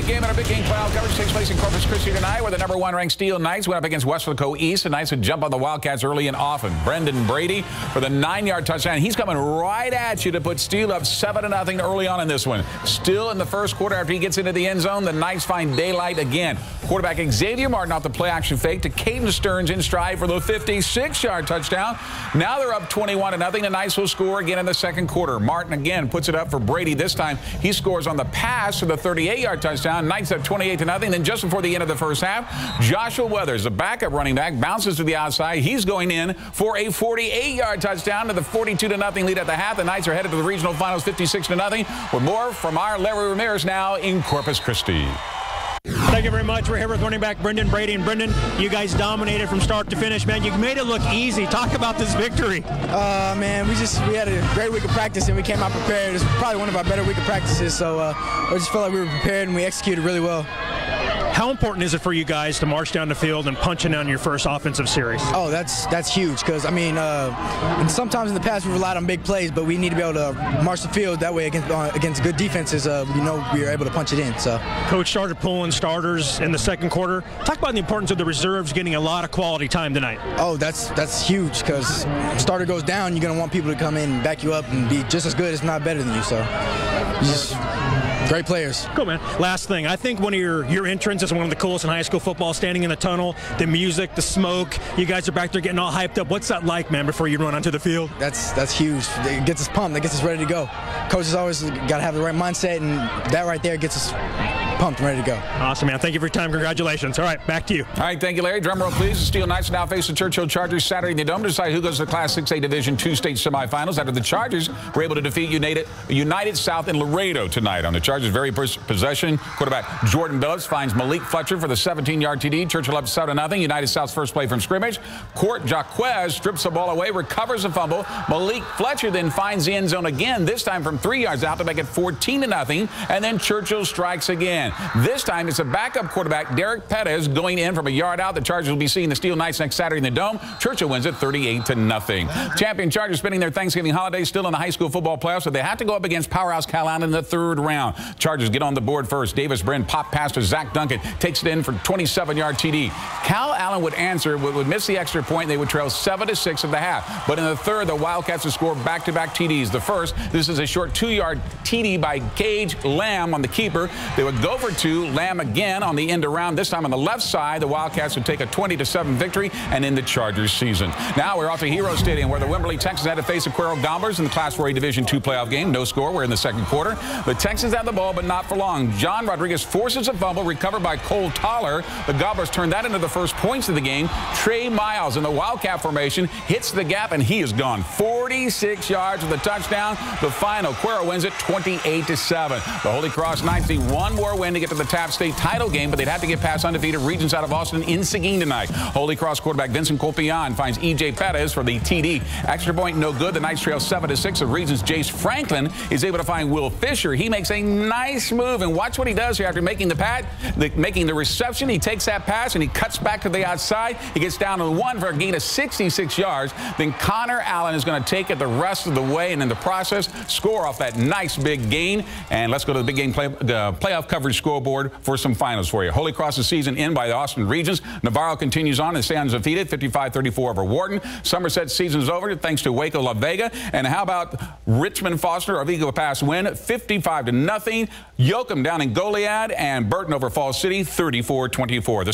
big game in our big game playoff coverage takes place in Corpus Christi tonight, where the #1 ranked Steele Knights went up against Weslaco East. The Knights would jump on the Wildcats early and often. Brendan Brady for the 9-yard touchdown. He's coming right at you to put Steele up 7-0 early on in this one. Still in the first quarter, after he gets into the end zone, the Knights find daylight again. Quarterback Xavier Martin off the play-action fake to Caden Stearns in stride for the 56-yard touchdown. Now they're up 21-0. The Knights will score again in the second quarter. Martin again puts it up for Brady. This time he scores on the pass for the 38-yard touchdown. Knights up 28-0. Then just before the end of the first half, Joshua Weathers, the backup running back, bounces to the outside. He's going in for a 48-yard touchdown to the 42-0 lead at the half. The Knights are headed to the regional finals 56-0. With more from our Larry Ramirez now in Corpus Christi. Thank you very much. We're here with running back Brendan Brady. And Brendan, you guys dominated from start to finish, man. You made it look easy. Talk about this victory. Man, we had a great week of practice and we came out prepared. It was probably one of our better week of practices, so I just felt like we were prepared and we executed really well. How important is it for you guys to march down the field and punch in on your first offensive series? Oh, that's huge, because I mean, and sometimes in the past we've relied on big plays, but we need to be able to march the field that way against good defenses. We know we are able to punch it in. So, Coach started pulling starters in the second quarter. Talk about the importance of the reserves getting a lot of quality time tonight. Oh, that's huge, because starter goes down, you're going to want people to come in and back you up and be just as good, if not better than you. So, just great players. Cool, man. Last thing, I think one of your entrance is one of the coolest in high school football, standing in the tunnel, the music, the smoke. You guys are back there getting all hyped up. What's that like, man, before you run onto the field? That's huge. It gets us pumped. It gets us ready to go. Coaches always got to have the right mindset, and that right there gets us pumped and ready to go. Awesome, man. Thank you for your time. Congratulations. All right, back to you. All right, thank you, Larry. Drum roll, please. The Steele Knights now face the Churchill Chargers Saturday in the Dome to decide who goes to the Class 6A Division II state semifinals after the Chargers were able to defeat United South in Laredo tonight. On the Chargers' very first possession, quarterback Jordan Billups finds Malik Fletcher for the 17-yard TD. Churchill up 7-0. United South's first play from scrimmage. Court Jaquez strips the ball away, recovers the fumble. Malik Fletcher then finds the end zone again, this time from 3 yards out to make it 14-0. And then Churchill strikes again. This time it's a backup quarterback, Derek Pettis, going in from a yard out. The Chargers will be seeing the Steele Knights next Saturday in the Dome. Churchill wins it 38-0. Champion Chargers spending their Thanksgiving holiday still in the high school football playoffs, so they have to go up against powerhouse Calallen in the third round. Chargers get on the board first. Davis Brin pop pass to Zach Duncan, takes it in for 27-yard TD. Calallen would answer, would miss the extra point. They would trail 7-6 at the half. But in the third, the Wildcats would score back-to-back TDs. The first, this is a short 2-yard TD by Gage Lamb on the keeper. They would go for 2. Lamb again on the end around. This time on the left side, the Wildcats would take a 20-7 victory and end the Chargers season. Now we're off to Hero Stadium, where the Wimberley Texans had to face the Cuero Gobblers in the Class 4A Division II playoff game. No score. We're in the second quarter. The Texans have the ball, but not for long. John Rodriguez forces a fumble, recovered by Cole Toller. The Gobblers turn that into the first points of the game. Trey Miles in the Wildcat formation hits the gap, and he is gone. 46 yards with a touchdown. The final, Cuero wins it 28-7. The Holy Cross Knights need one more win to get to the Taft State title game, but they'd have to get past undefeated Regents out of Austin in Seguin tonight. Holy Cross quarterback Vincent Colpion finds E.J. Pettis for the TD. Extra point no good. The Knights trail 7-6. The Regents' Jace Franklin is able to find Will Fisher. He makes a nice move, and watch what he does here after making the reception. He takes that pass and he cuts back to the outside. He gets down to the 1 for a gain of 66 yards. Then Connor Allen is going to take it the rest of the way, and in the process score off that nice big gain. And let's go to the big game playoff coverage scoreboard for some finals for you. Holy Cross's season in by the Austin Regents. Navarro continues on and stay undefeated, 55-34 over Wharton. Somerset's season is over thanks to Waco La Vega. And how about Richmond Foster, a Vigo Pass win, 55-0. Yoakum down in Goliad, and Burton over Falls City, 34-24.